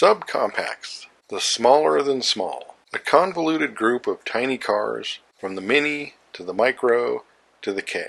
Subcompacts, the smaller than small. A convoluted group of tiny cars from the Mini to the Micro to the K.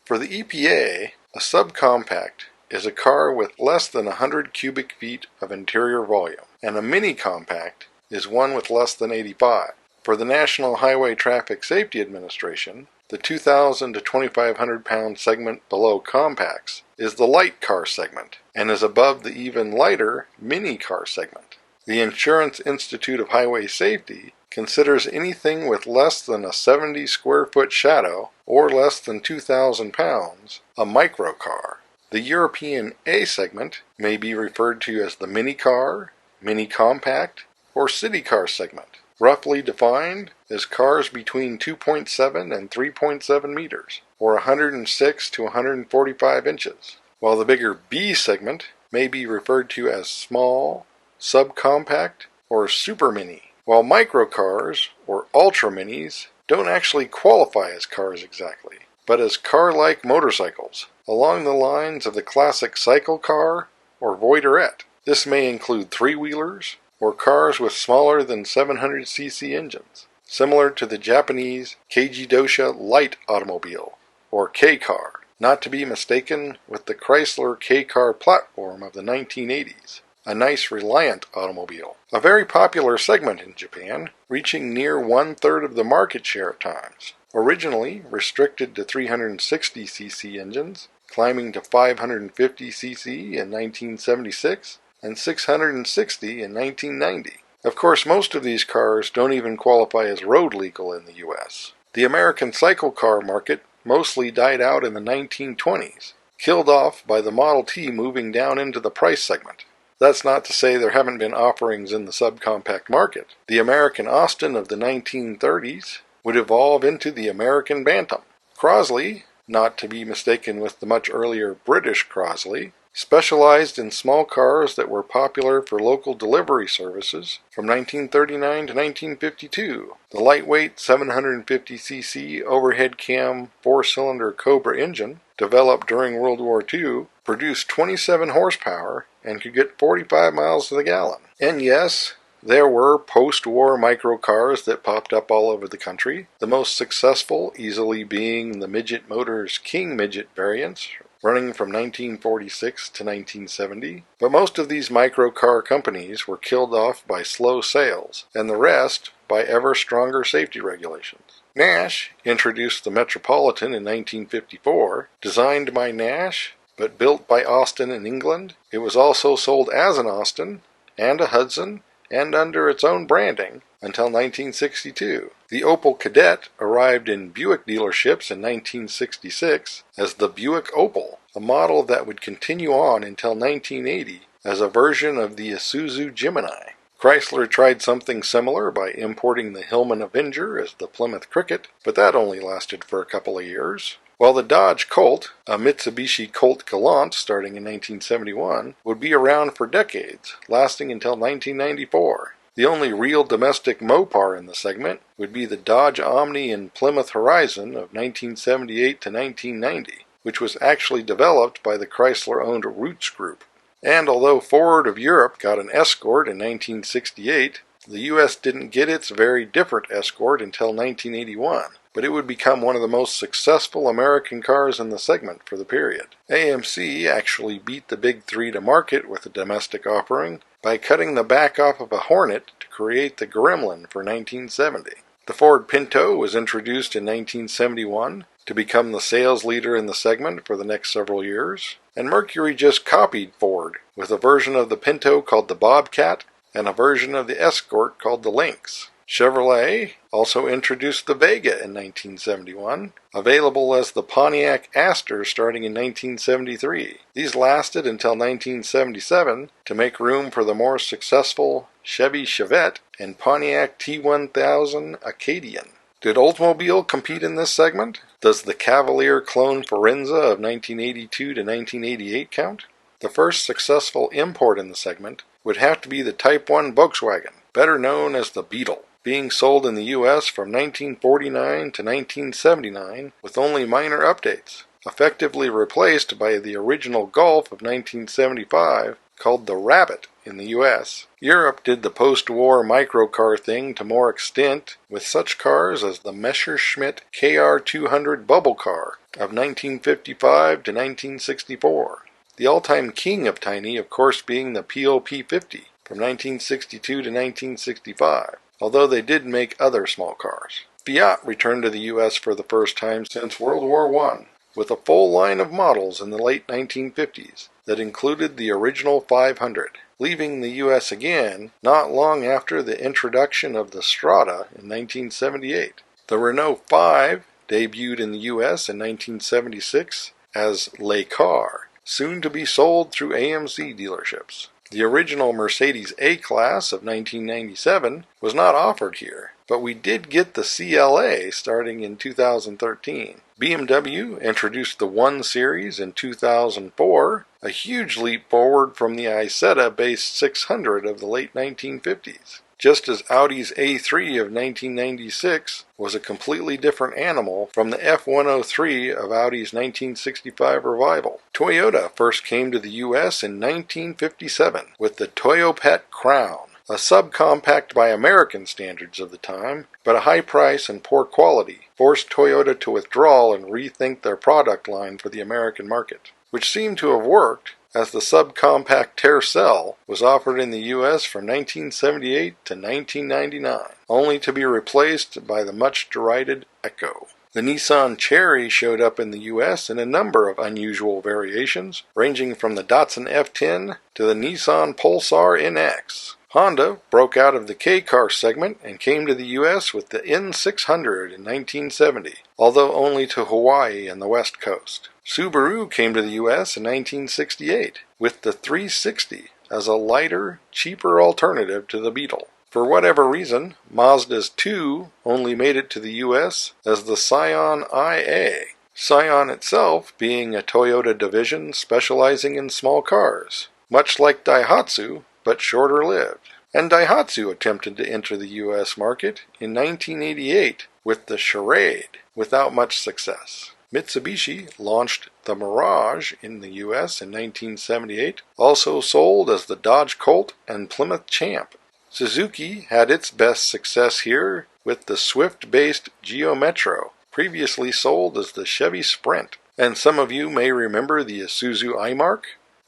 For the EPA, a subcompact is a car with less than 100 cubic feet of interior volume, and a mini compact is one with less than 85. For the National Highway Traffic Safety Administration, the 2,000 to 2,500 pound segment below compacts is the light car segment, and is above the even lighter mini car segment. The Insurance Institute of Highway Safety considers anything with less than a 70 square foot shadow or less than 2,000 pounds a microcar. The European A segment may be referred to as the mini car, mini compact, or city car segment, roughly defined as cars between 2.7 and 3.7 meters, or 106 to 145 inches, while the bigger B segment may be referred to as small, subcompact, or super mini, while microcars, or ultra minis, don't actually qualify as cars exactly, but as car-like motorcycles, along the lines of the classic cycle car or voiturette. This may include three-wheelers, or cars with smaller than 700cc engines, similar to the Japanese Keiji Dosha light automobile, or K-car, not to be mistaken with the Chrysler K-car platform of the 1980s. A nice Reliant automobile. A very popular segment in Japan, reaching near 1/3 of the market share at times. Originally restricted to 360cc engines, climbing to 550cc in 1976 and 660 in 1990. Of course, most of these cars don't even qualify as road legal in the U.S. The American cycle car market mostly died out in the 1920s, killed off by the Model T moving down into the price segment. That's not to say there haven't been offerings in the subcompact market. The American Austin of the 1930s would evolve into the American Bantam. Crosley, not to be mistaken with the much earlier British Crosley, specialized in small cars that were popular for local delivery services from 1939 to 1952. The lightweight 750cc overhead cam 4-cylinder Cobra engine, developed during World War II, produced 27 horsepower and could get 45 miles to the gallon. And yes, there were post-war microcars that popped up all over the country, the most successful easily being the Midget Motors King Midget variants, running from 1946 to 1970. But most of these microcar companies were killed off by slow sales, and the rest by ever stronger safety regulations. Nash introduced the Metropolitan in 1954, designed by Nash, but built by Austin in England. It was also sold as an Austin and a Hudson and under its own branding until 1962. The Opel Kadett arrived in Buick dealerships in 1966 as the Buick Opel, a model that would continue on until 1980 as a version of the Isuzu Gemini. Chrysler tried something similar by importing the Hillman Avenger as the Plymouth Cricket, but that only lasted for a couple of years. While the Dodge Colt, a Mitsubishi Colt Galant starting in 1971, would be around for decades, lasting until 1994. The only real domestic Mopar in the segment would be the Dodge Omni and Plymouth Horizon of 1978 to 1990, which was actually developed by the Chrysler-owned Roots Group. And although Ford of Europe got an Escort in 1968, the U.S. didn't get its very different Escort until 1981. But it would become one of the most successful American cars in the segment for the period. AMC actually beat the big three to market with a domestic offering by cutting the back off of a Hornet to create the Gremlin for 1970. The Ford Pinto was introduced in 1971 to become the sales leader in the segment for the next several years, and Mercury just copied Ford with a version of the Pinto called the Bobcat and a version of the Escort called the Lynx. Chevrolet also introduced the Vega in 1971, available as the Pontiac Aster starting in 1973. These lasted until 1977 to make room for the more successful Chevy Chevette and Pontiac T1000 Acadian. Did Oldsmobile compete in this segment? Does the Cavalier clone Forenza of 1982 to 1988 count? The first successful import in the segment would have to be the Type 1 Volkswagen, better known as the Beetle, being sold in the U.S. from 1949 to 1979 with only minor updates, effectively replaced by the original Golf of 1975 called the Rabbit in the US. Europe did the post-war microcar thing to more extent with such cars as the Messerschmitt KR200 bubble car of 1955 to 1964. The all-time king of tiny, of course, being the PLP50 from 1962 to 1965, although they did make other small cars. Fiat returned to the US for the first time since World War I, with a full line of models in the late 1950s that included the original 500, leaving the US again not long after the introduction of the Strada in 1978. The Renault 5 debuted in the US in 1976 as Le Car, soon to be sold through AMC dealerships. The original Mercedes A-Class of 1997 was not offered here, but we did get the CLA starting in 2013. BMW introduced the 1 Series in 2004, a huge leap forward from the Isetta-based 600 of the late 1950s. Just as Audi's A3 of 1996 was a completely different animal from the F103 of Audi's 1965 revival. Toyota first came to the US in 1957 with the Toyopet Crown, a subcompact by American standards of the time, but a high price and poor quality forced Toyota to withdraw and rethink their product line for the American market, which seemed to have worked, as the subcompact Tercel was offered in the US from 1978 to 1999, only to be replaced by the much derided Echo. The Nissan Cherry showed up in the US in a number of unusual variations, ranging from the Datsun F10 to the Nissan Pulsar NX. Honda broke out of the K-car segment and came to the US with the N600 in 1970, although only to Hawaii and the West Coast. Subaru came to the US in 1968 with the 360 as a lighter, cheaper alternative to the Beetle. For whatever reason, Mazda's 2 only made it to the US as the Scion IA. Scion itself being a Toyota division specializing in small cars, much like Daihatsu, but shorter-lived. And Daihatsu attempted to enter the US market in 1988 with the Charade, without much success. Mitsubishi launched the Mirage in the US in 1978, also sold as the Dodge Colt and Plymouth Champ. Suzuki had its best success here with the Swift-based Geo Metro, previously sold as the Chevy Sprint. And some of you may remember the Isuzu iMark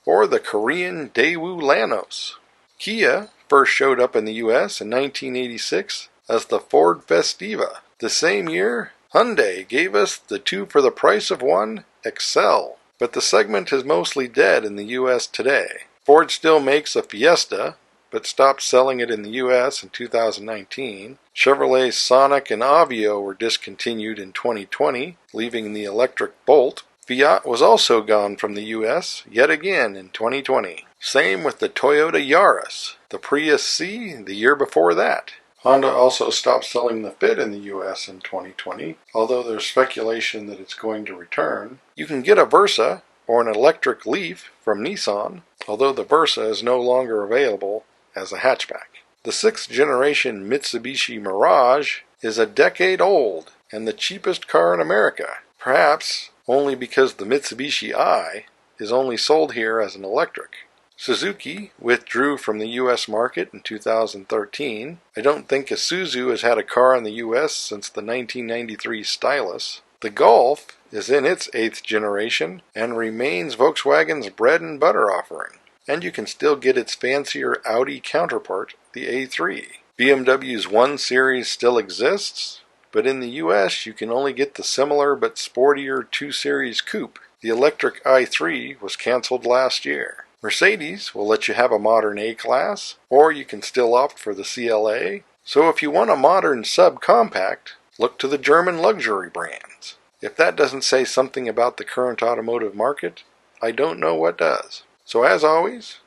or the Korean Daewoo Lanos. Kia first showed up in the US in 1986 as the Ford Festiva. The same year, Hyundai gave us the 2 for the price of 1 Excel. But the segment is mostly dead in the US today. Ford still makes a Fiesta, but stopped selling it in the US in 2019. Chevrolet's Sonic and Aveo were discontinued in 2020, leaving the electric Bolt. Fiat was also gone from the US yet again in 2020. Same with the Toyota Yaris, the Prius C the year before that. Honda also stopped selling the Fit in the US in 2020, although there's speculation that it's going to return. You can get a Versa or an electric Leaf from Nissan, although the Versa is no longer available as a hatchback. The 6th generation Mitsubishi Mirage is a decade old and the cheapest car in America, perhaps only because the Mitsubishi i is only sold here as an electric. Suzuki withdrew from the US market in 2013. I don't think Isuzu has had a car in the US since the 1993 Stylus. The Golf is in its 8th generation and remains Volkswagen's bread and butter offering. And you can still get its fancier Audi counterpart, the A3. BMW's 1 Series still exists, but in the US you can only get the similar but sportier 2 Series Coupe. The electric i3 was canceled last year. Mercedes will let you have a modern A-Class, or you can still opt for the CLA. So if you want a modern subcompact, look to the German luxury brands. If that doesn't say something about the current automotive market, I don't know what does. So as always,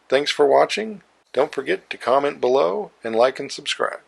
thanks for watching. Don't forget to comment below and like and subscribe.